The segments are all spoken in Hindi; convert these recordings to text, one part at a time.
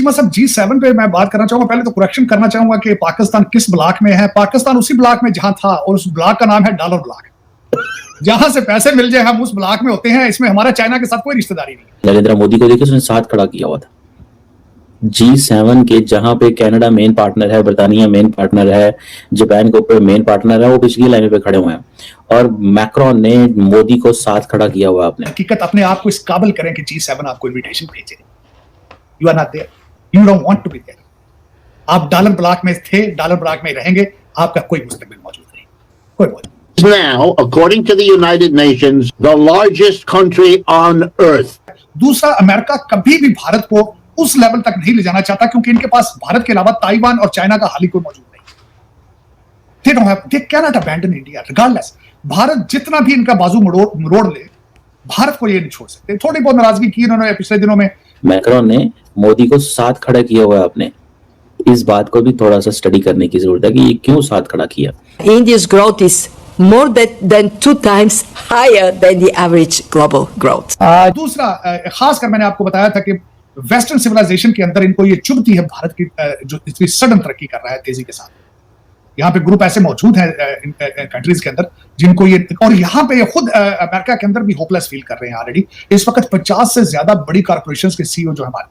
चीमा साहब, G7 पे मैं बात करना चाहूंगा। पहले तो करेक्शन करना चाहूंगा कि पाकिस्तान किस ब्लॉक में है। पाकिस्तान उसी ब्लॉक में जहां था, और उस ब्लॉक का नाम है डॉलर ब्लॉक। जहां से पैसे मिल जाए हम उस ब्लॉक में होते हैं। इसमें हमारा चाइना के साथ कोई रिश्तेदारी नहीं। नरेंद्र मोदी को देखिए, उसने साथ खड़ा किया हुआ था G7 के, जहां पे कनाडा मेन पार्टनर है, ब्रिटानिया मेन पार्टनर है, जापान के ऊपर मेन पार्टनर है, वो पिछली लाइन पे खड़े हुए हैं। और मैक्रोन ने मोदी को साथ खड़ा किया हुआ अपने। हकीकत अपने आप को इस काबिल करें कि G7 आपको इनविटेशन भेजे। You are not there, you don't want to be there. आप डॉलर ब्लॉक में थे, डॉलर ब्लॉक में रहेंगे, आपका कोई मुस्तकबिल मौजूद नहीं, कोई मौजूद। Now, according to the United Nations, the largest country on earth. दूसरा, अमेरिका कभी भी भारत को उस लेवल तक नहीं ले जाना चाहता, क्योंकि इनके पास भारत के अलावा ताइवान और चाइना का हाल ही कोई मौजूद नहीं। They don't have, they cannot abandon India regardless. Bharat जितना भी इनका बाजू मरोड़ ले, भारत को ये नहीं छोड़ सकते। थोड़ी बहुत नाराजगी की इन्होंने पिछले दिनों में। मैक्रोन ने मोदी को साथ खड़ा किया हुआ है अपने। इस बात को भी थोड़ा सा स्टडी करने की जरूरत है कि ये क्यों साथ खड़ा किया। India's growth is more than 2 times higher than the average global growth. दूसरा, खासकर मैंने आपको बताया था कि वेस्टर्न सिविलाइजेशन के अंदर इनको ये चुभती है भारत की जो इतनी सडन तरक्की कर रहा है तेजी के साथ। यहाँ पे ग्रुप ऐसे मौजूद हैं कंट्रीज के अंदर जिनको ये, और यहाँ पे खुद अमेरिका के अंदर भी होपलेस फील कर रहे हैं ऑलरेडी। इस वक्त 50 से ज्यादा बड़ी कॉर्पोरेशंस के सीईओ जो हमारे,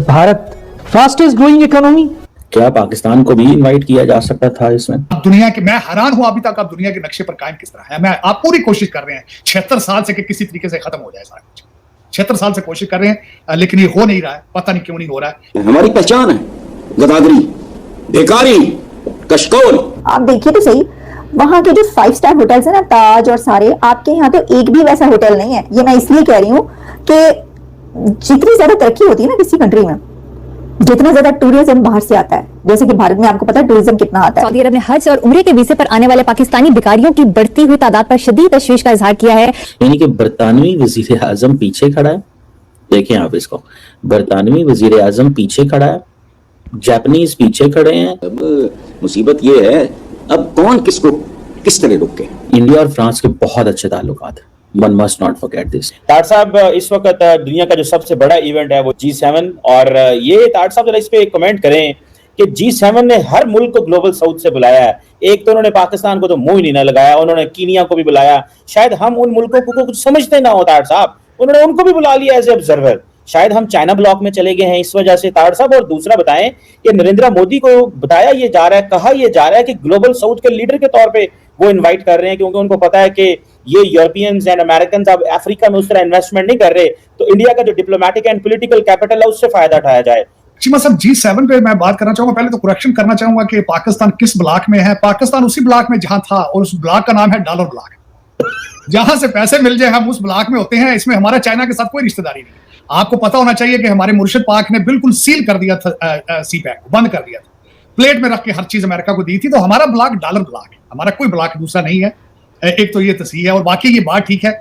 भारत फास्टेस्ट ग्रोइंग इकोनॉमी, क्या पाकिस्तान को भी इनवाइट किया जा सकता था इसमें? दुनिया के, मैं हैरान हूं अभी तक आप दुनिया के नक्शे पर कायम किस तरह है। आप पूरी कोशिश कर रहे हैं 76 साल से कि किसी तरीके से खत्म हो जाए सारा कुछ। 76 साल से कोशिश कर रहे हैं, लेकिन ये हो नहीं रहा है। पता नहीं क्यों नहीं हो रहा है। हमारी पहचान है गदागरी, बेकारी, कशकोल। आप देखिए तो सही, वहां के जो 5 स्टार होटल्स है ना, ताज और सारे, आपके यहाँ तो एक भी वैसा होटल नहीं है। ये मैं इसलिए कह रही हूँ कि जितनी ज्यादा तरक्की होती है ना किसी कंट्री में, जितना ज्यादा टूरिज्म बाहर से आता है, जैसे कि भारत में आपको पता है टूरिज्म कितना आता है। सऊदी अरब ने हज और उम्रे के वीजे पर आने वाले पाकिस्तानी भिखारियों की बढ़ती हुई तादाद पर शदीद तशवीश का इजहार किया है। यानी कि बरतानवी वजीर आजम पीछे खड़ा है। देखें आप इसको, बरतानवी वजीर आजम पीछे खड़ा है, जापानीज पीछे खड़े हैं। अब मुसीबत ये है, अब कौन किसको किस तरह रोके। इंडिया और फ्रांस के बहुत अच्छे ताल्लुकात हैं। One must not forget this. तार साहब, इस वक्त दुनिया का जो सबसे बड़ा इवेंट है वो G7, और ये तार साहब जरा इस पे कमेंट करें कि G7 ने हर मुल्क को ग्लोबल साउथ से बुलाया है। एक तो उन्होंने पाकिस्तान को तो मुंह ही नहीं ना लगाया, उन्होंने कीनिया को भी बुलाया। शायद हम उन मुल्कों को कुछ समझते ना हो तार साहब, उन्होंने उनको भी बुला लिया एज ए ऑब्जर्वर। शायद हम चाइना ब्लॉक में चले गए हैं इस वजह से तार साहब। और दूसरा बताएं कि नरेंद्र मोदी को बताया ये जा रहा है, कहा ये जा रहा है कि ग्लोबल साउथ के लीडर के तौर पे वो इनवाइट कर रहे हैं, क्योंकि उनको पता है कि ये यूरोपियंस एंड अमेरिकन अब अफ्रीका में उस तरह इन्वेस्टमेंट नहीं कर रहे, तो इंडिया का जो डिप्लोमेटिक एंड पॉलिटिकल कैपिटल है उससे फायदा उठाया जाए। चीमा साहब, G7 पे मैं बात करना चाहूंगा। पहले तो करेक्शन करना चाहूंगा कि पाकिस्तान किस ब्लॉक में है। पाकिस्तान उसी ब्लॉक में जहां था, और उस ब्लॉक का नाम है डॉलर ब्लॉक। जहां से पैसे मिल जाए हम उस ब्लॉक में होते हैं। इसमें हमारा चाइना के साथ कोई रिश्तेदारी नहीं। आपको पता होना चाहिए कि हमारे मुर्शिद पाक ने बिल्कुल सील कर दिया था, सीपैक बंद कर दिया था, प्लेट में रख के हर चीज अमेरिका को दी थी। तो हमारा ब्लॉक डॉलर ब्लॉक है, हमारा कोई ब्लॉक दूसरा नहीं है। एक तो ये तस्वीर है, और बाकी ये बात ठीक है।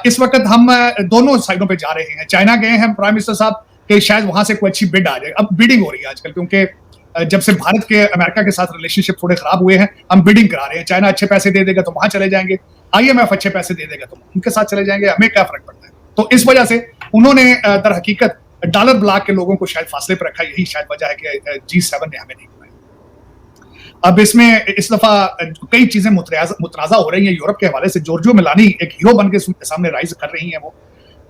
इस वक्त हम दोनों साइडों पे जा रहे हैं। चाइना गए हैं प्राइम मिनिस्टर साहब कि शायद वहां से कोई अच्छी बिड आ जाए। अब बिडिंग हो रही है आजकल, क्योंकि जब से भारत के अमेरिका के साथ रिलेशनशिप थोड़े खराब हुए हैं, हम बिडिंग करा रहे हैं। चाइना अच्छे पैसे दे देगा तो वहां चले जाएंगे, IMF अच्छे पैसे दे देगा तो उनके साथ चले जाएंगे, हमें क्या फर्क पड़ता है। तो इस वजह से उन्होंने दर हकीकत डॉलर ब्लॉक के लोगों को शायद फासले पर रखा। यही शायद वजह है कि G7 ने हमें नहीं बुलाया। अब इसमें इस दफा कई चीजें मुतराजा हो रही हैं यूरोप के हवाले से। जॉर्जियो मेलानी एक हीरो बन के सामने राइज कर रही हैं वो।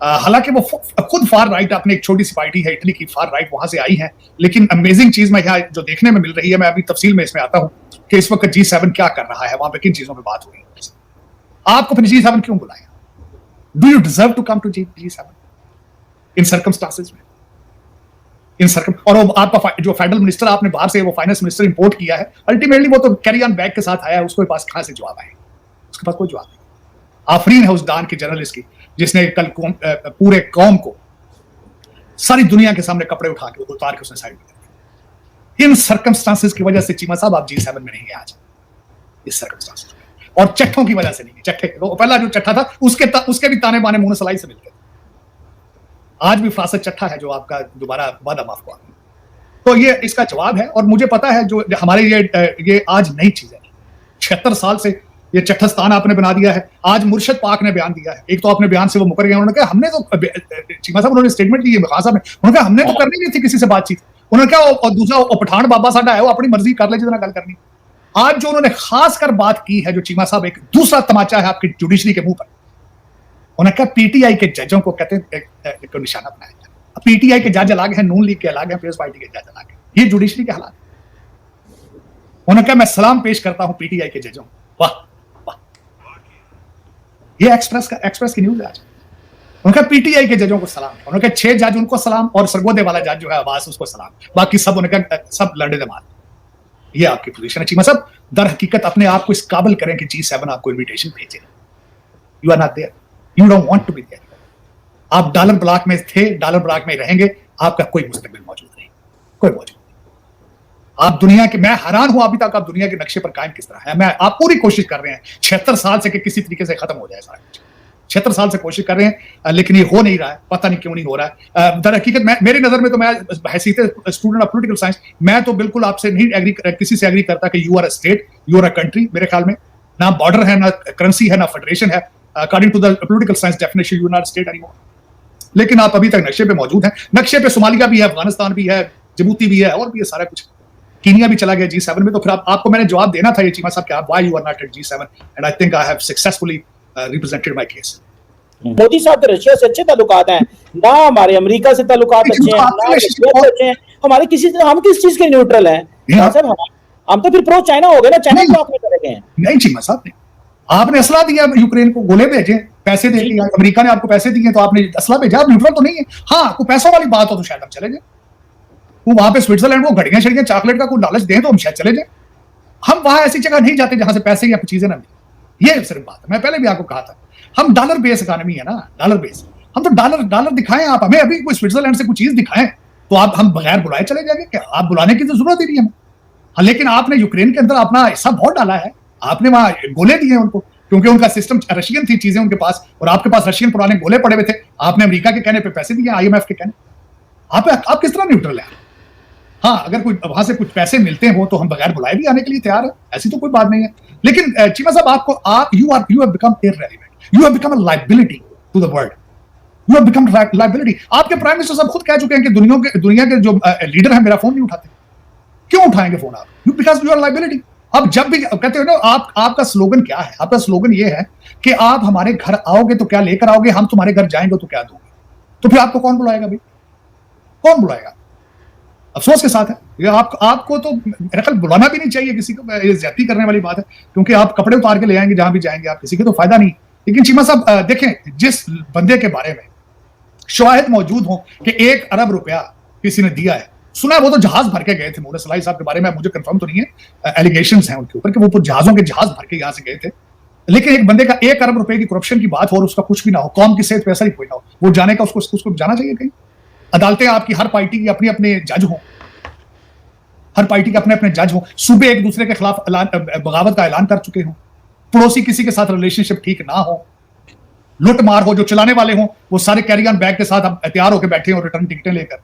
हालांकि वो खुद फार राइट, अपनी एक छोटी सी पार्टी है इटली की, फार राइट वहां से आई है। लेकिन अमेजिंग चीज मैं यहाँ जो देखने में मिल रही है, मैं अभी तफसील में इसमें आता हूँ कि इस वक्त G7 क्या कर रहा है, वहां पे किन चीजों पर बात हो रही है। आपको फिर G7 क्यों बुलाया? Do you deserve to come to G7 in circumstances में? और वो आपका जो फेडरल मिनिस्टर आपने बाहर से वो फाइनेंस मिनिस्टर इंपोर्ट किया है, अल्टीमेटली वो तो कैरी ऑन बैग के साथ आया है। उसके पास कहां से जवाब आए? उसके पास कोई जवाब नहीं। आफरीन है उस दान की जर्नलिस्ट की, जिसने कल पूरे कौम को सारी दुनिया के सामने कपड़े उठा के उतार के उसने साइड में कर। इन सर्कमस्टांसेस की वजह से चीमा साहब आप G7 में नहीं है आज। इस सर्कमस्टांसेस और चट्ठों की वजह से नहीं है। चट्ठे तो पहला जो चट्ठा था उसके भी ताने बाने मुंह सलाई से मिलते थे। आज भी फासद चट्ठा है जो आपका दोबारा वादा माफ हुआ। तो ये इसका जवाब है। और मुझे पता है जो हमारे ये आज नई चीज है। 76 साल से ये चट्टस्तान आपने बना दिया है। आज मुर्शद पाक ने बयान दिया है, एक तो अपने बयान से वो मुकर गए, उन्होंने कहा हमने तो, चीमा साहब उन्होंने स्टेटमेंट दी है खान साहब ने, उन्होंने कहा हमने तो करनी नहीं थी किसी से बातचीत। उन्होंने कहा और दूसरा पठान बाबा साडा है वो अपनी मर्जी कर ले जितना गल करनी। आज जो उन्होंने खासकर बात की है, जो चीमा साहब, एक दूसरा तमाचा है आपकी जुडिशरी के मुंह पर। उन्होंने कहा पीटीआई के जजों को कहते हैं एक निशाना बनाया जाए। पीटीआई के जज अलग है, नून लीग के अलग है, पीपल्स पार्टी के जज अलग है। ये जुडिशरी के हालात। उन्होंने कहा मैं सलाम पेश करता हूं पीटीआई के जजों। वाह वाह, ये एक्सप्रेस की न्यूज है आज। उनका पीटीआई के जजों को सलाम, उन्होंने कहा 6 जज उनको सलाम और सरगोदे वाला जज जो है अब्बास उसको सलाम, बाकी सब उन्होंने सब लड़े दमाल। ये आपकी पोजीशन है चीमा साहब। दर हकीकत अपने आप को इस काबिल करें कि G7 आपको इनविटेशन भेजे। You are not there, you don't want to be there. आप डॉलर ब्लॉक में थे, डॉलर ब्लॉक में रहेंगे, आपका कोई मुस्तकबिल मौजूद नहीं, कोई मौजूद नहीं। आप दुनिया के, मैं हैरान हूं अभी तक आप दुनिया के नक्शे पर कायम किस तरह है। मैं आप पूरी कोशिश कर रहे हैं 76 साल से कि किसी तरीके से खत्म हो जाए सारा कुछ। 76 साल से कोशिश कर रहे हैं, लेकिन ये हो नहीं रहा है, पता नहीं क्यों नहीं हो रहा है। दर हकीकत मेरी नजर में तो, मैं हैसियत स्टूडेंट ऑफ पॉलिटिकल साइंस, मैं तो बिल्कुल आपसे नहीं एग्री, किसी से एग्री करता कि you are a state, you are a country. मेरे ख्याल में ना बॉर्डर है, ना करेंसी है, ना फेडरेशन है। According to the political science definition you are not state anymore. लेकिन आप अभी तक नक्शे पे मौजूद हैं। नक्शे पे सोमालिया भी है, अफगानिस्तान भी है, जिबूती भी है, और भी है सारा कुछ। कीनिया भी चला गया G7 में। तो फिर आपको मैंने जवाब देना था ये चीमा साहब कि आप why you are not at G7, and I think I have successfully represented my case. Modi sahab तो रशिया से अच्छे ताल्लुकात हैं ना, हमारे अमेरिका से ताल्लुकात अच्छे हैं ना, रशिया से अच्छे हैं। हमारे हम किस चीज के न्यूट्रल हैं साहब? हम तो फिर प्रो चाइना हो गए ना, चाइना ब्लॉक में चले गए। नहीं चीमा साहब, नहीं, आपने असला दिया यूक्रेन को, गोले भेजे, पैसे दे दिए, अमेरिका ने आपको पैसे दिए तो आपने असला भेजा, आप न्यूट्रल तो नहीं है। हाँ, कोई पैसों वाली बात हो तो शायद हम चले जाए, वो वहां पे स्विट्जरलैंड को घड़ियां शड़ियां चॉकलेट का कोई लालच दें तो हम शायद चले जाए। हम वहां ऐसी जगह नहीं जाते जहां से पैसे या चीजें ना मिले। ये सिर्फ बात है, मैं पहले भी आपको कहा था, हम डॉलर बेस इकोनॉमी है ना, डॉलर बेस। हम तो डॉलर दिखाएं, आप हमें अभी कोई स्विट्जरलैंड से कुछ चीज दिखाएं तो आप हम बगैर बुलाए चले जाएंगे क्या? आप बुलाने की तो जरूरत ही नहीं है हमें। हाँ, लेकिन आपने यूक्रेन के अंदर अपना हिस्सा बहुत डाला है, आपने वहां गोले दिए उनको, क्योंकि उनका सिस्टम रशियन थी चीजें उनके पास, और आपके पास रशियन पुराने गोले पड़े हुए थे। आपने अमेरिका के कहने पे पैसे दिए, IMF के कहने। आप किस तरह न्यूट्रल है? हाँ, अगर कोई वहां से कुछ पैसे मिलते हो तो हम बगैर बुलाए भी आने के लिए तैयार है, ऐसी तो कोई बात नहीं है। लेकिन Cheema sahab, you have become irrelevant, you have become a liability to the world, you have become liability. आपके प्राइम मिनिस्टर साहब खुद कह चुके हैं कि दुनिया के जो लीडर हैं मेरा फोन नहीं उठाते। क्यों उठाएंगे फोन आप? Because you are liability. अब जब भी कहते हो ना, आपका स्लोगन क्या है? आपका स्लोगन ये है कि आप हमारे घर आओगे तो क्या लेकर आओगे, हम तुम्हारे घर जाएंगे तो क्या दोगे। तो फिर आपको कौन बुलाएगा भाई? कौन बुलाएगा? अफसोस के साथ है ये, आपको तो मेरे ख्याल बुलाना भी नहीं चाहिए किसी को। ये ज्यादती करने वाली बात है, क्योंकि आप कपड़े उतार के ले आएंगे जहां भी जाएंगे, आप किसी के तो फायदा नहीं। लेकिन चीमा साहब देखें, जिस बंदे के बारे में शवाहिद मौजूद हो कि 1 अरब रुपया किसी ने दिया है, सुना है वो तो जहाज भर के गए थे। मोहम्मद सलाही साहब के बारे में मुझे कंफर्म तो नहीं है, एलिगेशंस हैं उनके ऊपर कि वो जहाजों के जहाज भर के यहां से गए थे। लेकिन एक बंदे का 1 अरब रुपए की करप्शन की बात हो और उसका कुछ भी ना हो, कौम की सेहत पैसा ही कोई ना हो, वो जाने का उसको जाना चाहिए कहीं। अदालतें आपकी हर पार्टी की अपने अपने जज हो, हर पार्टी के अपने अपने जज हो, सूबे एक दूसरे के खिलाफ बगावत का ऐलान कर चुके हो, पड़ोसी किसी के साथ रिलेशनशिप ठीक ना हो, लुट मार हो, जो चलाने वाले हो वो सारे कैरी ऑन बैग के साथ अब तैयार होकर बैठे हो रिटर्न टिकटें लेकर।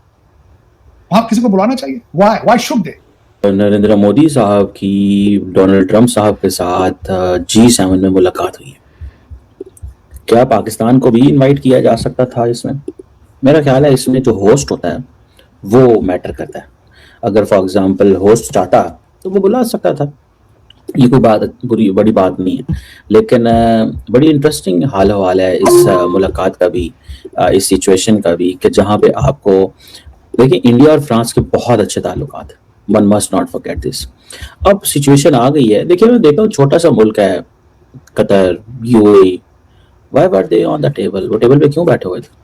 वहां किसी को बुलाना चाहिए। Why should they? Narendra Modi साहब की डोनाल्ड ट्रंप साहब के साथ G7 में मुलाकात हुई है, क्या पाकिस्तान को भी इनवाइट किया जा सकता था इसमें? मेरा ख्याल है इसमें जो होस्ट होता है वो मैटर करता है। अगर फॉर एग्जांपल होस्ट चाहता तो वो बुला सकता था, ये कोई बड़ी बात नहीं है। लेकिन बड़ी इंटरेस्टिंग हाल हवाल है इस मुलाकात का भी, इस सिचुएशन का भी, कि जहाँ पे आपको देखिए इंडिया और फ्रांस के बहुत अच्छे ताल्लुकात हैं, one must not forget this. अब सिचुएशन आ गई है, देखिए मैं देखता हूँ छोटा सा मुल्क है Qatar, UAE, why were they on the table? वो टेबल पे क्यों बैठे हुए थे?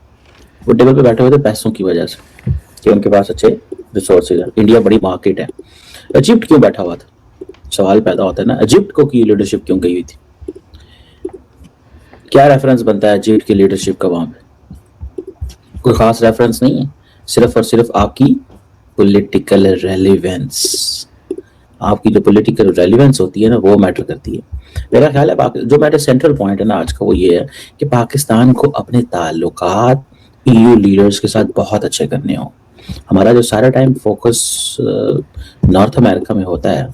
वो टेबल पे बैठे हुए थे पैसों की वजह से, कि उनके पास अच्छे रिसोर्सेज है, इंडिया बड़ी मार्केट है। इजिप्ट क्यों बैठा हुआ था? सवाल पैदा होता है ना, इजिप्ट को की लीडरशिप क्यों गई हुई थी? क्या रेफरेंस बनता है इजिप्ट की लीडरशिप का वहां पे? कोई खास रेफरेंस नहीं है, सिर्फ और सिर्फ आपकी पॉलिटिकल रेलेवेंस। आपकी जो पॉलिटिकल रेलेवेंस होती है ना, वो मैटर करती है। मेरा ख्याल है जो मेरा सेंट्रल पॉइंट है ना आज का, वो ये है कि पाकिस्तान को अपने ताल्लुकात EU लीडर्स के साथ बहुत अच्छे करने हो। हमारा जो सारा टाइम फोकस नॉर्थ अमेरिका में होता है,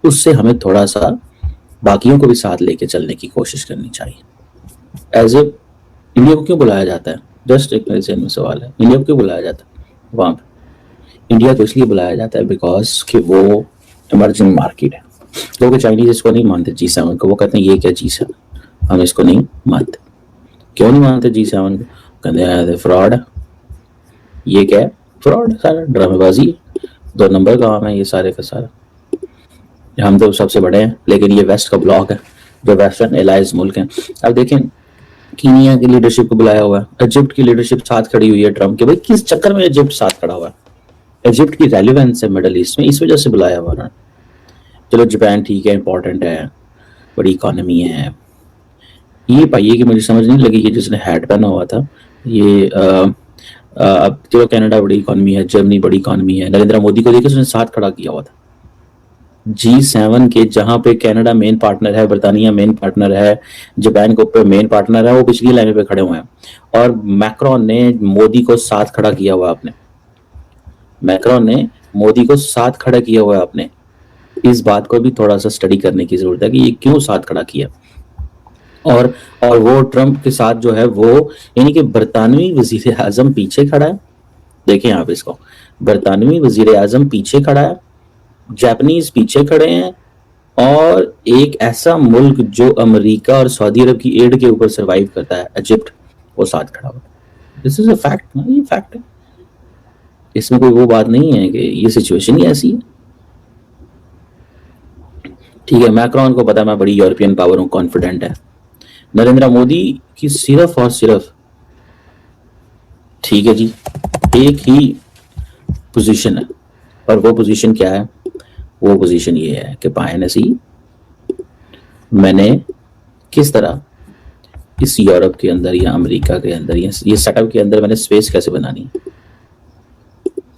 उससे हमें थोड़ा सा बाकियों को भी साथ लेके चलने की कोशिश करनी चाहिए। एज ए इंडिया को क्यों बुलाया जाता है? जस्ट एक मेरे जहन में सवाल है, इंडिया को क्यों बुलाया जाता है वहां पे? इंडिया को इसलिए बुलाया जाता है बिकॉज कि वो इमर्जिंग मार्केट है। लोग चाइनीज इसको नहीं मानते G7 को, वो कहते हैं ये क्या G7, हम इसको नहीं मानते। क्यों नहीं मानते G7 को? कहते हैं फ्रॉड है, ये क्या है? फ्रॉड, सारा ड्रामेबाजी, 2 नंबर का काम है ये सारे का सारा। हम तो सबसे बड़े हैं, लेकिन ये वेस्ट का ब्लॉक है जो वेस्टर्न एलाइज मुल्क हैं। अब देखें कीनिया की लीडरशिप को बुलाया हुआ है, इजिप्ट की लीडरशिप साथ खड़ी हुई है ट्रम्प के। भाई किस चक्कर में इजिप्ट साथ खड़ा हुआ है? इजिप्ट की रेलिवेंस है मिडल ईस्ट में, इस वजह से बुलाया हुआ है। चलो जापान ठीक है, इंपॉर्टेंट है, बड़ी इकोनॉमी है। ये पाइए कि मुझे समझ नहीं लगी कि जिसने हैट पहना हुआ था ये अब चलो कनाडा बड़ी इकोनॉमी है, जर्मनी बड़ी इकोनॉमी है। नरेंद्र मोदी को देखिए उसने साथ खड़ा किया हुआ था G7 के, जहां पे कनाडा मेन पार्टनर है, बर्तानिया मेन पार्टनर है, जापान के ऊपर मेन पार्टनर है, वो पिछली लाइन पे खड़े हुए हैं। और मैक्रोन ने मोदी को साथ खड़ा किया हुआ आपने, मैक्रोन ने मोदी को साथ खड़ा किया हुआ है आपने। इस बात को भी थोड़ा सा स्टडी करने की जरूरत है कि ये क्यों साथ खड़ा किया। और वो ट्रंप के साथ जो है वो, यानी कि बरतानवी वजीर आजम पीछे खड़ा है। देखें आप इसको, बरतानवी वजीर आजम पीछे खड़ा है, जापानीज पीछे खड़े हैं, और एक ऐसा मुल्क जो अमेरिका और सऊदी अरब की एड के ऊपर सर्वाइव करता है, इजिप्ट, वो साथ खड़ा हुआ है। दिस इज अ फैक्ट, ये फैक्ट है, इसमें कोई वो बात नहीं है कि ये सिचुएशन ही ऐसी है। ठीक है, मैक्रोन को पता है मैं बड़ी यूरोपियन पावर हूं, कॉन्फिडेंट है। नरेंद्र मोदी की सिर्फ और सिर्फ, ठीक है जी, एक ही पोजीशन है, और वो पोजीशन क्या है? वो पोजीशन ये है कि पायनसी मैंने किस तरह इस यूरोप के अंदर या अमेरिका के अंदर या ये सेटअप के अंदर मैंने स्पेस कैसे बनानी,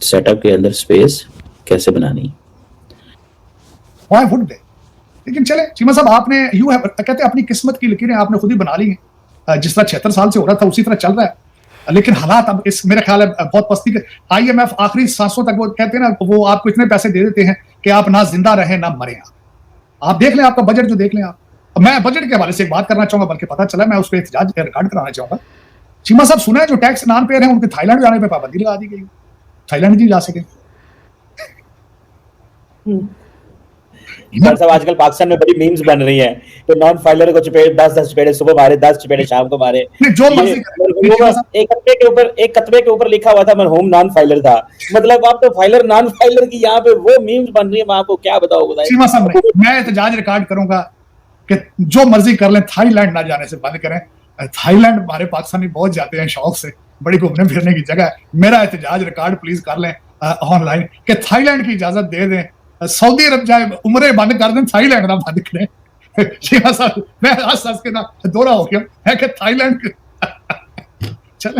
सेटअप के अंदर स्पेस कैसे बनानी। Why would they? लेकिन चले चीमा साहब, आपने कहते हैं अपनी किस्मत की लकीरें आपने खुद ही बना ली हैं। जिस तरह 76 साल से हो रहा था उसी तरह चल रहा है, लेकिन हालात अब इस मेरा ख्याल है बहुत पस्ती के। IMF आखिरी सांसों तक वो कहते हैं ना, वो आपको इतने पैसे दे देते हैं कि आप ना जिंदा रहे ना मरे। आप देख लें, आपका बजट जो देख लें आप। मैं बजट के हवाले से एक बात करना चाहूंगा, बल्कि पता चला, मैं उस पर एहतजाज रिकॉर्ड कराना चाहूंगा। चीमा साहब, सुना है जो टैक्स नॉन पेयर है उनके थाईलैंड जाने पर पाबंदी लगा दी गई, थाईलैंड नहीं जा सके। साहब आजकल पाकिस्तान में बड़ी मीम्स बन रही हैं, तो नॉन फाइलर को चपेट 10 चपेटे सुबह मारे, 10 चपेटे शाम को मारे। जो मर्जी एक कतबे के ऊपर लिखा हुआ था मरहूम नॉन फाइलर था, मतलब आप तो फाइलर नॉन फाइलर की यहाँ पे वो मीम्स बन रही है। मैं आपको क्या बताऊं, मैं एहतजाज रिकॉर्ड करूंगा कि जो मर्जी कर लें, थाईलैंड ना जाने से बंद करें। थाईलैंड हमारे पाकिस्तानी बहुत जाते हैं शौक से, बड़ी घूमने फिरने की जगह है। मेरा एहतजाज रिकॉर्ड प्लीज कर लें ऑनलाइन कि थाईलैंड की इजाजत दे दें। सऊदी अरब जाए उम्रे बंद कर दें, थाईलैंड ना बंद करें। मैं आज के ना दौरा हो गया है कि थाईलैंड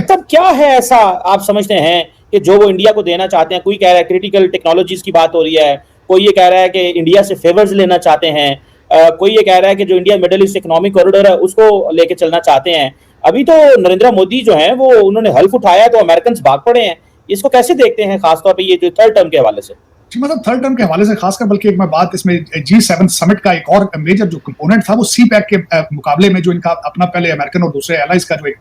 तब क्या है ऐसा आप समझते हैं कि जो वो इंडिया को देना चाहते हैं? कोई कह रहा है क्रिटिकल टेक्नोलॉजीज की बात हो रही है, कोई ये कह रहा है कि इंडिया से फेवर्स लेना चाहते हैं, कोई ये कह रहा है कि जो India middle east economic corridor है उसको लेके चलना चाहते हैं। अभी तो नरेंद्र मोदी जो है वो उन्होंने हल्फ उठाया तो अमेरिकन भाग पड़े हैं। इसको कैसे देखते हैं खासतौर पर ये जो थर्ड टर्म के हवाले से? मतलब थर्ड टर्म के हवाले से खासकर, बल्कि एक मैं बात इसमें G7 समिट का एक और मेजर जो कंपोनेंट था वो CPEC के मुकाबले में जो इनका अपना पहले अमेरिकन और दूसरे एलाइज का जो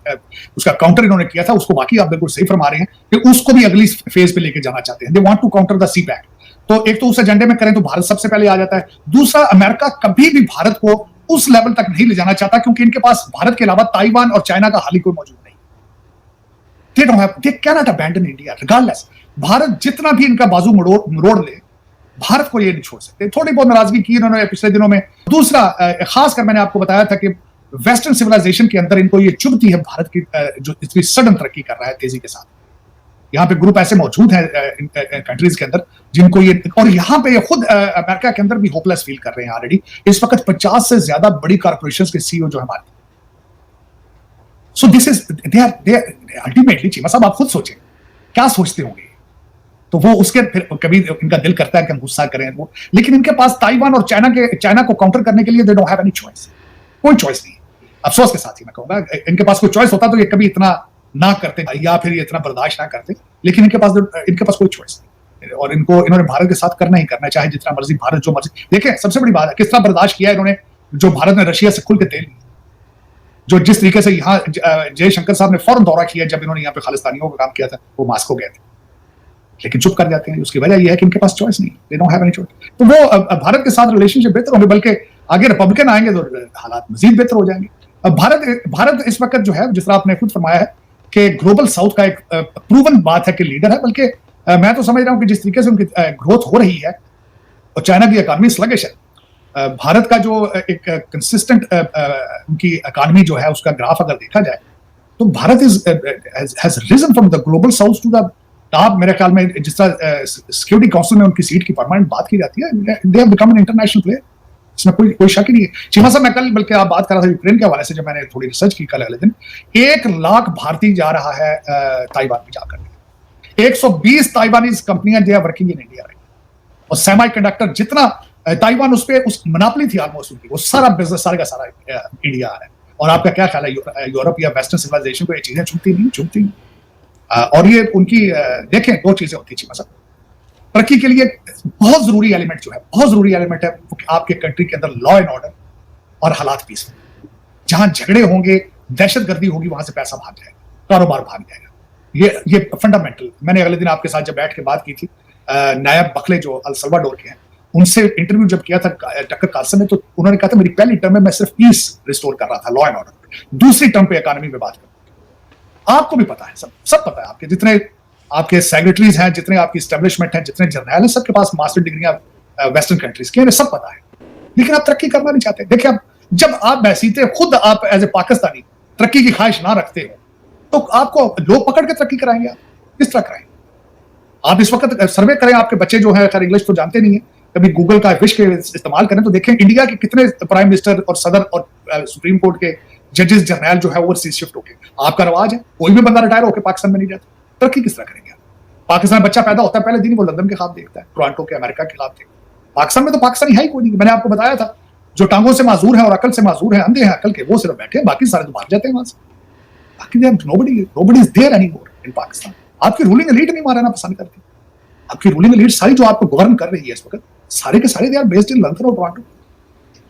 उसका काउंटर इन्होंने किया था, उसको बाकी आप बिल्कुल सही फरमा रहे हैं कि उसको भी अगली फेज पे लेके जाना चाहते हैं। They want to counter the CPEC। तो एक तो उस एजेंडे में करें तो भारत सबसे पहले आ जाता है। दूसरा, अमेरिका कभी भी भारत को उस लेवल तक नहीं ले जाना चाहता, क्योंकि इनके पास भारत के अलावा ताइवान और चाइना का हाल ही कोई मौजूद नहीं। They cannot abandon India regardless। Bharat जितना भी इनका बाजू मरोड़ ले, भारत को ये नहीं छोड़ सकते। थोड़ी बहुत नाराजगी की इन्होंने पिछले दिनों में। दूसरा, खासकर मैंने आपको बताया था कि वेस्टर्न सिविलाइजेशन के अंदर इनको ये चुभती है भारत की जो इतनी सडन तरक्की कर रहा है तेजी के साथ। यहाँ पे ग्रुप ऐसे मौजूद हैं कंट्रीज के अंदर जिनको ये, और यहाँ पे ये खुद अमेरिका के अंदर भी होपलेस फील कर रहे हैं ऑलरेडी। इस वक्त 50 से ज्यादा बड़ी कॉर्पोरेशंस के CEO जो हमारे। So this is they are ultimately, Cheema sahab आप खुद सोचें क्या सोचते होंगे। तो वो उसके फिर कभी इनका दिल करता है कि हम गुस्सा करें वो, लेकिन इनके पास ताइवान और चाइना को काउंटर करने के लिए they don't have any choice, कोई चॉइस नहीं। अफसोस के साथ ही मैं कहूंगा, इनके पास कोई चॉइस होता तो ये कभी इतना ना करते या फिर ये इतना बर्दाश्त ना करते, लेकिन इनके पास कोई चॉइस नहीं। और इन्होंने भारत के साथ करना ही करना, चाहे जितना मर्जी भारत जो मर्जी। देखिए सबसे बड़ी बात है किस तरह बर्दाश्त किया इन्होंने जो भारत ने रशिया से खुल के तेल लिया, जो जिस तरीके से यहाँ जयशंकर साहब ने फौरन दौरा किया जब इन्होंने यहाँ पे खालिस्तानियों का काम किया था, वो मास्को गए थे, लेकिन चुप कर जाते हैं। उसकी वजह यह है कि इनके पास चॉइस नहीं, they don't have any choice. तो वो भारत के साथ रिलेशनशिप बेहतर होंगे, बल्कि आगे रिपब्लिकन आएंगे तो हालात मजीद बेहतर हो जाएंगे। अब भारत इस वक्त जो है, जिस तरह आपने खुद फरमाया है कि ग्लोबल साउथ का एक प्रूवन बात है कि लीडर है, बल्कि मैं तो समझ रहा हूं कि जिस तरीके से उनकी ग्रोथ हो रही है और चाइना की इकॉनमी स्लगिश है, भारत का जो एक कंसिस्टेंट उनकी इकॉनमी जो है उसका ग्राफ अगर देखा जाए तो Bharat has risen from the global south to the top. मेरे ख्याल में जिस तरह सिक्योरिटी काउंसिल में उनकी सीट की परमानेंट बात की जाती है, they have become an international player, इसमें कोई शक ही नहीं है। चीमा साहब, मैं कल बल्कि आप बात कर रहा था यूक्रेन के हवाले से, जब मैंने थोड़ी रिसर्च की कल अगले दिन, 1 लाख भारतीय जा रहा है ताइवान में जाकर, 120 ताइवानीज कंपनियां जो है वर्किंग इन इंडिया रही, और सेमी कंडक्टर जितना ताइवान उस मोनोपोली थी ऑलमोस्ट उनकी, वो सारा बिजनेस सारा का सारा इंडिया आ रहा है। और आपका क्या ख्याल है, यूरोप या वेस्टर्न सिविलाइजेशन को ये चीजें छूटती नहीं। और ये उनकी देखें, 2 चीजें होती है चीमा साहब, तरक्की के लिए बहुत जरूरी एलिमेंट जो है, बहुत जरूरी एलिमेंट है वो आपके कंट्री के अंदर लॉ एंड ऑर्डर और हालात पीसफुल। जहां झगड़े होंगे, दहशतगर्दी होगी, वहां से पैसा भाग जाएगा, कारोबार भाग जाएगा। ये फंडामेंटल। मैंने अगले दिन आपके साथ जब बैठ के बात की थी, नायब बखले जो अल सल्वाडोर के हैं, उनसे इंटरव्यू जब किया था टक्कर कार्सन ने, तो उन्होंने कहा था मेरी पहली टर्म में मैं सिर्फ पीस रिस्टोर कर रहा था, लॉ एंड ऑर्डर। दूसरी टर्म पे इकोनॉमी में बात कर, आपको भी पता है, सब पता है, आपके जितने आपके सेक्रेटरीज हैं, जितने आपकी एस्टेब्लिशमेंट हैं, जितने जर्नल हैं, सबके पास मास्टर डिग्रियां वेस्टर्न कंट्रीज की, सब पता है, लेकिन आप तरक्की करना नहीं चाहते। देखिए, आप जब आप बैसीते खुद आप एज ए पाकिस्तानी तरक्की की ख्वाहिश ना रखते हो, तो आपको लोग पकड़ के तरक्की कराएंगे, आप किस तरह कराएंगे? आप इस वक्त सर्वे करें, आपके बच्चे जो है, खैर इंग्लिश तो जानते नहीं है, कभी गूगल का विश के इस्तेमाल करें तो देखें इंडिया के कितने प्राइम मिनिस्टर और सदर और सुप्रीम कोर्ट के जजेस जनरल जो है ओवरसीज शिफ्ट होके। आपका रवाज है, कोई भी बंदा रिटायर होकर पाकिस्तान में नहीं जाता, तरक्की किस तरह करेंगे? पाकिस्तान बच्चा पैदा होता है, पहले दिन वो लंदन के ख्वाब देखता है, टोरंटो के, अमेरिका के ख्वाब देखता है। पाकिस्तान में तो पाकिस्तानी है ही कोई नहीं। मैंने आपको बताया था, जो टांगों से माजूर है और अकल से माजूर है, अंधे हैं अकल के, वो सिर्फ बैठे हैं, बाकी सारे तो भाग जाते हैं वहां से। बाकी नोबडी इज देयर एनीमोर इन पाकिस्तान। आपकी रूलिंग एलीट नहीं मारना पसंद करती। आपकी रूलिंग एलीट सारी जो आपको गवर्न कर रही है इस वक्त, सारे के सारे they are based in London और टोरंटो।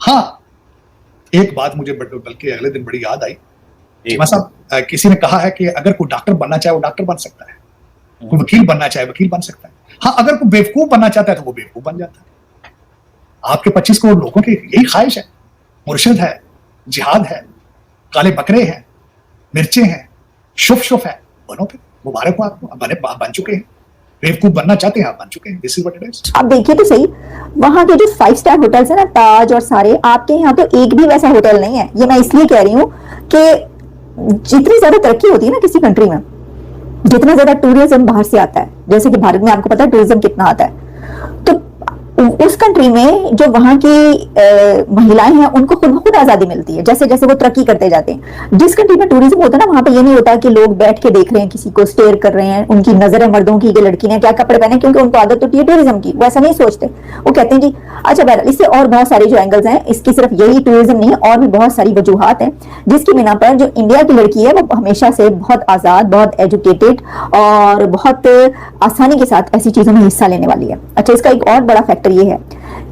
हाँ, एक बात मुझे बल्कि अगले दिन बड़ी याद आई। चीमा साहब, किसी ने कहा है कि अगर कोई डॉक्टर बनना चाहे वो डॉक्टर बन सकता है, कोई वकील बनना चाहे वकील बन सकता है। हाँ, अगर कोई बेवकूफ बनना चाहता है तो वो बेवकूफ बन जाता है। आपके 25 करोड़ लोगों की यही ख्वाहिश है, मुर्शिद है, जिहाद है, काले बकरे हैं, मिर्चे हैं, शुफ है, बनो पे, मुबारक हो आपको, बन चुके हैं। बेवकूफ बनना चाहते हैं, आप बन चुके हैं। This is what it is. आप देखिए तो सही, वहां के जो 5 स्टार होटल्स है ना, ताज और सारे, आपके यहाँ तो एक भी वैसा होटल नहीं है। ये मैं इसलिए कह रही हूँ कि जितनी ज्यादा तरक्की होती है ना किसी कंट्री में, जितना ज्यादा टूरिज्म बाहर से आता है, जैसे कि भारत में आपको पता है टूरिज्म कितना आता है, तो उस कंट्री में जो वहां की महिलाएं हैं उनको खुद आजादी मिलती है जैसे जैसे वो तरक्की करते जाते हैं। जिस कंट्री में टूरिज्म होता है ना, वहां पे ये नहीं होता कि लोग बैठ के देख रहे हैं, किसी को स्टेयर कर रहे हैं, उनकी नजर है मर्दों की कि लड़की ने क्या कपड़े पहने, क्योंकि उनको आदत होती है टूरिज्म की। वो ऐसा नहीं सोचते, वो कहते हैं जी अच्छा बहरहाल। इससे और बहुत सारे जो एंगल्स हैं, इसकी सिर्फ यही टूरिज्म नहीं है, और भी बहुत सारी वजूहात हैं जिसकी बिना पर जो इंडिया की लड़की है वो हमेशा से बहुत आजाद, बहुत एजुकेटेड और बहुत आसानी के साथ ऐसी चीजों में हिस्सा लेने वाली है। अच्छा, इसका एक और बड़ा फैक्टर ये है,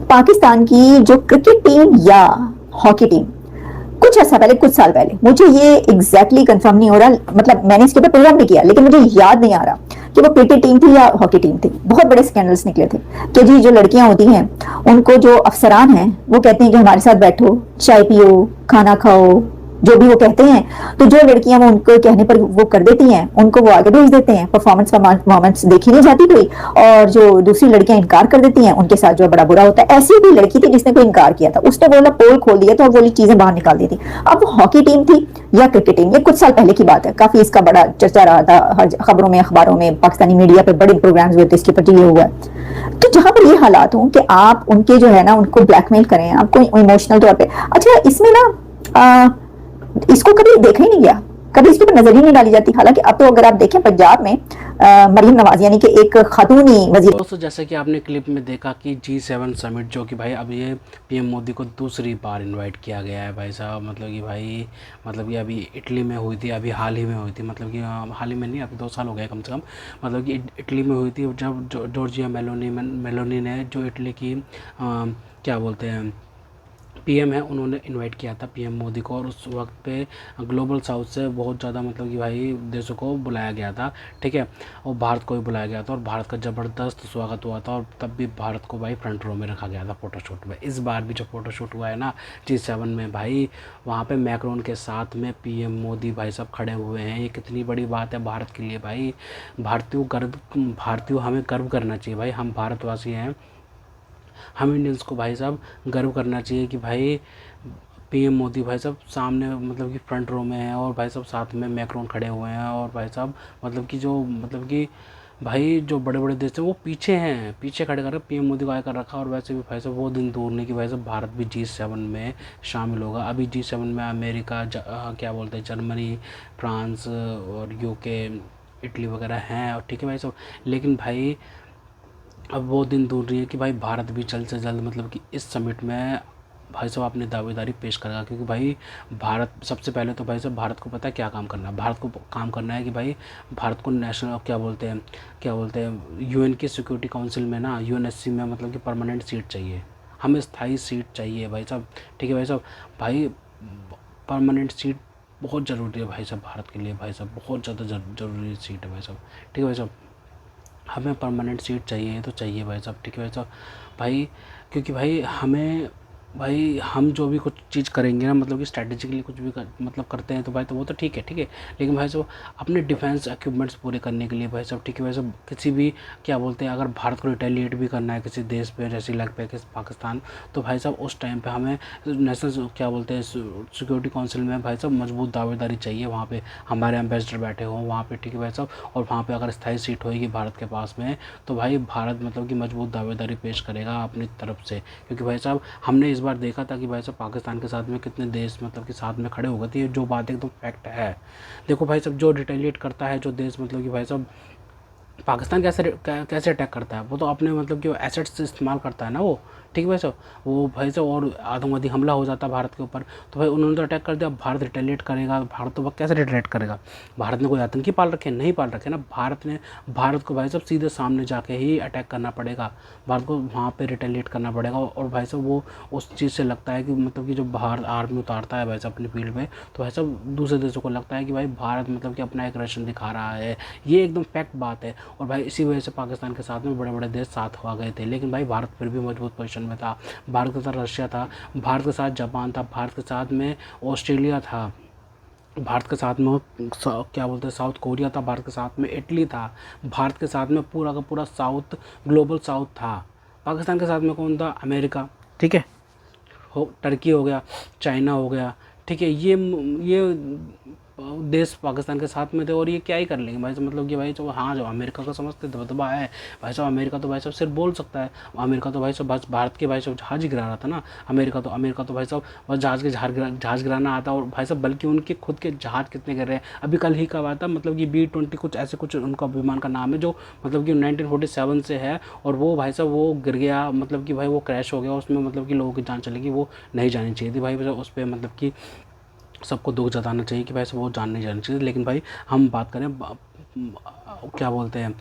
पाकिस्तान की जो क्रिकेट टीम या हॉकी टीम कुछ ऐसा पहले, कुछ साल पहले, मुझे ये एग्जैक्टली कंफर्म नहीं हो रहा, मतलब मैंने इसके ऊपर प्रोग्राम भी किया लेकिन मुझे याद नहीं आ रहा कि वो क्रिकेट टीम थी या हॉकी टीम थी। बहुत बड़े स्कैंडल्स निकले थे कि जी जो लड़कियां होती हैं उनको जो अफसरान हैं वो कहते हैं कि हमारे साथ बैठो, चाय पियो, खाना खाओ, जो भी वो कहते हैं। तो जो लड़कियां वो उनको कहने पर वो कर देती हैं, उनको वो आगे भेज देते हैं। परफॉर्मेंस देखी नहीं जाती कोई, और जो दूसरी लड़कियां इनकार कर देती हैं उनके साथ जो बड़ा बुरा होता है। ऐसी कोई लड़की थी जिसने कोई इनकार किया था, उसने बोला पोल खोल दिया था और वो चीजें बाहर निकाल दी थी। अब वो हॉकी टीम थी या क्रिकेट टीम, ये कुछ साल पहले की बात है, काफी इसका बड़ा चर्चा रहा था, हर खबरों में, अखबारों में, पाकिस्तानी मीडिया पे बड़े प्रोग्राम्स हुए थे इसके ऊपर, ये हुआ है। तो जहां पर ये हालात हो कि आप उनके जो है ना उनको ब्लैकमेल करें, आपको इमोशनल तौर पर, अच्छा इसमें ना इसको कभी देखा ही नहीं गया, कभी इसके ऊपर नजर ही नहीं डाली जाती। हालांकि अब तो अगर आप देखें पंजाब में मरीम नवाज यानी कि एक खातूनी वजीर। दोस्तों, जैसे कि आपने क्लिप में देखा कि G7 समिट, जो कि भाई अब ये पीएम मोदी को दूसरी बार इनवाइट किया गया है भाई साहब। मतलब कि अभी इटली में हुई थी, अभी हाल ही में हुई थी, मतलब कि हाल ही में नहीं, अभी 2 साल हो गए कम से कम। मतलब कि इटली में हुई थी जब जॉर्जिया मेलोनी ने जो इटली की क्या बोलते हैं पीएम है, उन्होंने इनवाइट किया था पीएम मोदी को, और उस वक्त पे ग्लोबल साउथ से बहुत ज़्यादा मतलब कि भाई देशों को बुलाया गया था, ठीक है, और भारत को भी बुलाया गया था, और भारत का ज़बरदस्त स्वागत हुआ था, और तब भी भारत को भाई फ्रंट रो में रखा गया था फ़ोटोशूट में। इस बार भी जो फ़ोटोशूट हुआ है ना G7 में भाई, वहाँ पे मैक्रोन के साथ में पीएम मोदी भाई साहब खड़े हुए हैं। ये कितनी बड़ी बात है भारत के लिए भाई। भारतीय हमें गर्व करना चाहिए भाई, हम भारतवासी हैं, हम इंडियंस को भाई साहब गर्व करना चाहिए कि भाई पीएम मोदी भाई साहब सामने मतलब कि फ्रंट रो में है, और भाई साहब साथ में मैक्रोन खड़े हुए हैं, और भाई साहब मतलब कि भाई जो बड़े बड़े देश हैं वो पीछे हैं, पीछे खड़े कर पीएम मोदी को आगे कर रखा। और वैसे भी भाई साहब वो दिन दूर नहीं कि भाई साहब भारत भी G7 में शामिल होगा। अभी G7 में अमेरिका क्या बोलते हैं, जर्मनी, फ्रांस और यूके, इटली वगैरह हैं, और ठीक है भाई साहब, लेकिन भाई अब वो दिन दूर नहीं है कि भाई भारत भी जल्द से जल्द मतलब कि इस समिट में भाई साहब अपनी दावेदारी पेश करेगा। क्योंकि भाई भारत सबसे पहले तो भाई साहब भारत को पता है क्या काम करना है। भारत को काम करना है कि भाई भारत को नेशनल क्या बोलते हैं यूएन की सिक्योरिटी काउंसिल में ना, यूएनएससी में मतलब कि परमानेंट सीट चाहिए, हमें स्थायी सीट चाहिए भाई साहब, ठीक है भाई साहब। भाई परमानेंट सीट बहुत ज़रूरी है भाई साहब भारत के लिए, भाई साहब बहुत ज़्यादा ज़रूरी सीट है भाई साहब, ठीक है भाई साहब, हमें परमानेंट सीट चाहिए तो चाहिए भाई साहब, ठीक है भाई साहब। भाई क्योंकि भाई हमें भाई हम जो भी कुछ चीज़ करेंगे ना मतलब कि स्ट्रैटेजिकली कुछ भी मतलब करते हैं तो भाई तो वो तो ठीक है, लेकिन भाई साहब अपने डिफेंस इक्विपमेंट्स पूरे करने के लिए भाई साहब, ठीक है भाई साहब, किसी भी क्या बोलते हैं अगर भारत को रिटेलिएट भी करना है किसी देश पे जैसे लाइक पाकिस्तान, तो भाई साहब उस टाइम पे हमें नेशनल क्या बोलते हैं सिक्योरिटी काउंसिल में भाई साहब मजबूत दावेदारी चाहिए, वहाँ पे हमारे एम्बेसडर बैठे हों वहाँ पे, ठीक है भाई साहब, और वहाँ पे अगर स्थायी सीट होएगी भारत के पास में तो भाई भारत मतलब कि मजबूत दावेदारी पेश करेगा अपनी तरफ से। क्योंकि भाई साहब हमने इस बार देखा था कि भाई साहब पाकिस्तान के साथ में कितने देश मतलब कि साथ में खड़े हो गए थे, जो बात एकदम फैक्ट है। देखो भाई साहब जो रिटेलिएट करता है जो देश मतलब कि भाई साहब पाकिस्तान कैसे अटैक करता है, वो तो अपने मतलब कि एसेट्स इस्तेमाल करता है ना वो, ठीक है भाई साहब, वो भाई साहब और आतंकवादी हमला हो जाता है भारत के ऊपर तो भाई उन्होंने तो अटैक कर दिया, भारत रिटेलिएट करेगा, भारत तो कैसे रिटेलिएट करेगा, भारत ने कोई आतंकी पाल रखे नहीं पाल रखे ना, भारत को भाई साहब सीधे सामने जाके ही अटैक करना पड़ेगा, भारत को वहाँ पे रिटेलिएट करना पड़ेगा। और भाई साहब वो उस चीज़ से लगता है कि मतलब कि जो बाहर आर्मी उतारता है भाई साहब अपनी फील्ड में, तो भाई साहब दूसरे देशों को लगता है कि भाई भारत मतलब कि अपना एक रेशन दिखा रहा है, ये एकदम फैक्ट बात है। और भाई इसी वजह से पाकिस्तान के साथ में बड़े बड़े देश साथ आ गए थे, लेकिन भाई भारत फिर भी मजबूत पोजीशन में था। भारत के साथ रशिया था, भारत के साथ जापान था, भारत के साथ में ऑस्ट्रेलिया था, भारत के साथ में क्या बोलते हैं साउथ कोरिया था, भारत के साथ में इटली था, भारत के साथ में पूरा का पूरा साउथ ग्लोबल साउथ था। पाकिस्तान के साथ में कौन था, अमेरिका, ठीक है, टर्की हो गया, चाइना हो गया, ठीक है, ये देश पाकिस्तान के साथ में थे। और ये क्या ही कर लेंगे भाई साहब, मतलब कि भाई जो हाँ जो अमेरिका का समझते दबदबा है भाई साहब, अमेरिका तो भाई साहब सिर्फ बोल सकता है, अमेरिका तो भाई साहब बस भारत के भाई साहब जहाज ही गिरा रहा था ना, अमेरिका तो भाई साहब बस जहाज गिराना आता। और भाई साहब बल्कि उनके खुद के जहाज कितने गिर रहे हैं, अभी कल ही का बात था मतलब कि B-20 कुछ ऐसे कुछ उनका विमान का नाम है जो मतलब कि 1947 से है, और वो भाई साहब वो गिर गया, मतलब कि भाई वो क्रैश हो गया, उसमें मतलब कि लोगों की जान चलेगी, वो नहीं जानी चाहिए थी भाई साहब, उस पर मतलब कि सबको दुख जताना चाहिए कि भाई वो जान नहीं जानी चाहिए। लेकिन भाई हम बात करें क्या बोलते हैं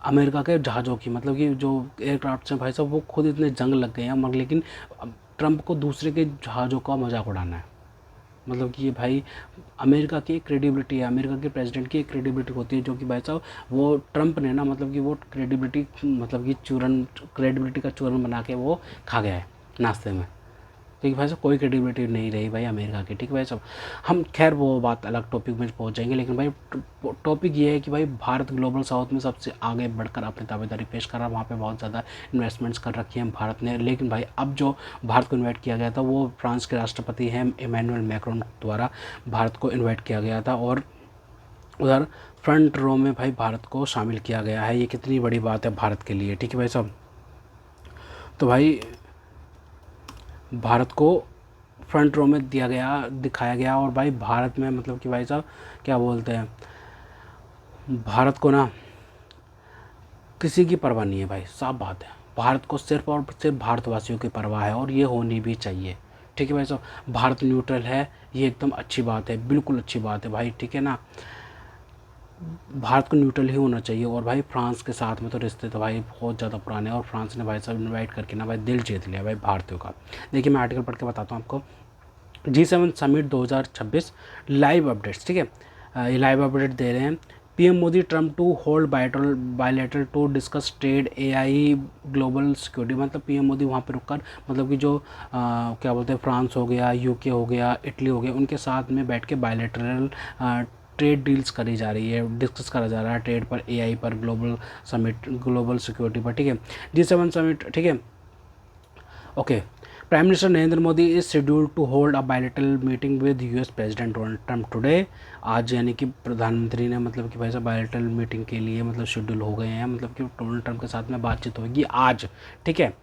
अमेरिका के जहाज़ों की, मतलब कि जो एयरक्राफ्ट हैं भाई साहब वो खुद इतने जंग लग गए हैं, मगर लेकिन ट्रंप को दूसरे के जहाज़ों का मजाक उड़ाना है। मतलब कि ये भाई अमेरिका की एक क्रेडिबिलिटी है, अमेरिका के प्रेसिडेंट की एक क्रेडिबिलिटी होती है, जो कि भाई साहब वो ट्रंप ने ना मतलब कि वो क्रेडिबिलिटी मतलब कि क्रेडिबिलिटी का चूरन बना के वो खा गया है नाश्ते में। क्योंकि भाई साहब कोई क्रेडिबिलिटी नहीं रही भाई अमेरिका की, ठीक है भाई साहब। हम खैर वो बात अलग टॉपिक में पहुंच जाएंगे, लेकिन भाई टॉपिक ये है कि भाई भारत ग्लोबल साउथ में सबसे आगे बढ़कर अपनी दावेदारी पेश कर रहा है, वहाँ पे बहुत ज़्यादा इन्वेस्टमेंट्स कर रखी हैं भारत ने। लेकिन भाई अब जो भारत को इन्वाइट किया गया था वो फ्रांस के राष्ट्रपति हैं इमैनुअल मैक्रोन द्वारा भारत को इन्वाइट किया गया था, और उधर फ्रंट रो में भाई भारत को शामिल किया गया है। ये कितनी बड़ी बात है भारत के लिए, ठीक है भाई साहब। तो भाई भारत को फ्रंट रो में दिखाया गया, और भाई भारत में मतलब कि भाई साहब क्या बोलते हैं भारत को ना किसी की परवाह नहीं है भाई, साफ बात है, भारत को सिर्फ और सिर्फ भारतवासियों की परवाह है, और ये होनी भी चाहिए, ठीक है भाई साहब। भारत न्यूट्रल है, ये एकदम अच्छी बात है, बिल्कुल अच्छी बात है भाई, ठीक है ना। भारत को न्यूट्रल ही होना चाहिए। और भाई फ्रांस के साथ में तो रिश्ते तो भाई बहुत ज़्यादा पुराने हैं, और फ्रांस ने भाई साहब इनवाइट करके ना भाई दिल जीत लिया भाई भारतीयों का। देखिए मैं आर्टिकल पढ़ के बताता हूँ आपको। G7 समिट 2026 लाइव अपडेट्स, ठीक है, ये लाइव अपडेट दे रहे हैं। PM Modi Trump to hold bilateral to discuss trade, AI, global security. मतलब पीएम मोदी वहाँ पे रुककर मतलब कि जो क्या बोलते हैं फ्रांस हो गया, यूके हो गया, इटली हो गया, उनके साथ में बैठ के बायलैटरल ट्रेड डील्स करी जा रही है, डिस्कस करा जा रहा है ट्रेड पर, एआई पर, ग्लोबल समिट, ग्लोबल सिक्योरिटी पर, ठीक है। G7 समिट, ठीक है, okay. Prime minister Narendra Modi is scheduled to hold a bilateral meeting with US president Donald Trump today. आज यानी कि प्रधानमंत्री ने मतलब कि भाई साहब बायलैटरल मीटिंग के लिए मतलब शेड्यूल हो गए हैं, मतलब कि डोनाल्ड ट्रंप के साथ में बातचीत होगी आज, ठीक है।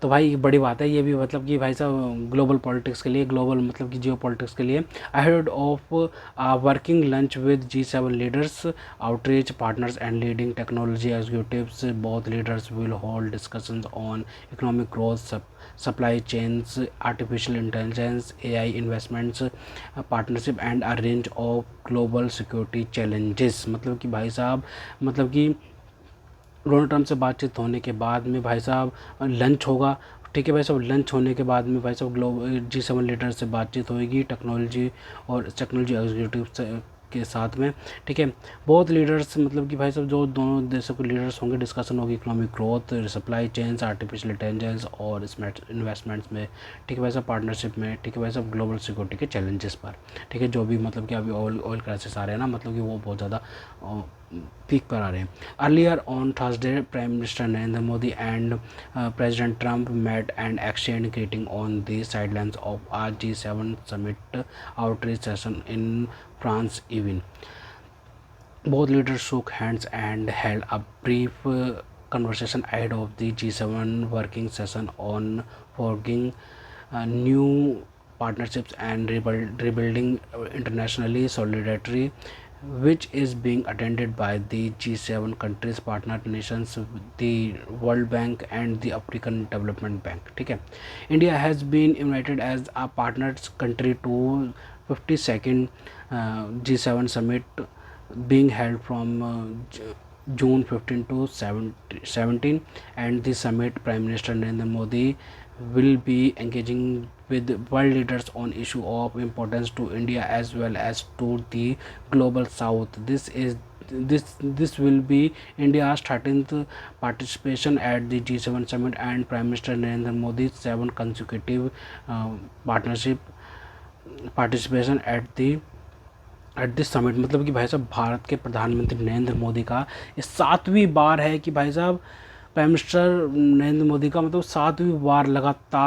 तो भाई बड़ी बात है ये भी, मतलब कि भाई साहब ग्लोबल पॉलिटिक्स के लिए, ग्लोबल मतलब कि जियो पॉलिटिक्स के लिए। Ahead of working lunch with G7 leaders, outreach partners and leading technology executives, both leaders will hold discussions on economic growth, supply chains, artificial intelligence, AI investments, partnership and a range of global security challenges. मतलब कि भाई साहब मतलब कि डोनाल्ड ट्रंप से बातचीत होने के बाद में भाई साहब लंच होगा, ठीक है भाई साहब। लंच होने के बाद में भाई साहब ग्लोबल G7 लीडर से बातचीत होगी टेक्नोलॉजी और टेक्नोलॉजी एग्जीक्यूटिव के साथ में, ठीक है। बहुत लीडर्स मतलब कि भाई साहब जो दोनों देशों के लीडर्स होंगे, डिस्कशन होगी economic growth, supply chains, artificial intelligence और इन्वेस्टमेंट्स में, ठीक है भाई साहब, पार्टनरशिप में, ठीक है भाई साहब, ग्लोबल सिक्योरिटी के चैलेंजेस पर, ठीक है। जो भी मतलब कि अभी ऑयल क्राइसिस आ रहे हैं ना, मतलब कि वो बहुत ज़्यादा पीक पर आ रहे हैं। Earlier on Thursday prime minister Narendra Modi and president Trump met and exchange greeting on the sidelines of our G7 summit outreach session in France even. Both leaders shook hands and held a brief conversation ahead of the G7 working session on forging new partnerships and rebuilding internationally solidarity, which is being attended by the G7 countries partner nations, the World Bank and the African Development Bank, ठीक है। India has been invited as a partner country to 52nd G7 summit being held from June 15 to 17, and the summit Prime Minister Narendra Modi will be engaging with world leaders on issue of importance to India as well as to the global south. This will be India's 13th participation at the G7 summit and Prime Minister Narendra Modi's 7th consecutive participation at this summit। मतलब कि भाई साहब भारत के प्रधानमंत्री नरेंद्र मोदी का ये 7वीं बार है कि भाई साहब प्राइम मिनिस्टर नरेंद्र मोदी का मतलब 7वीं बार लगातार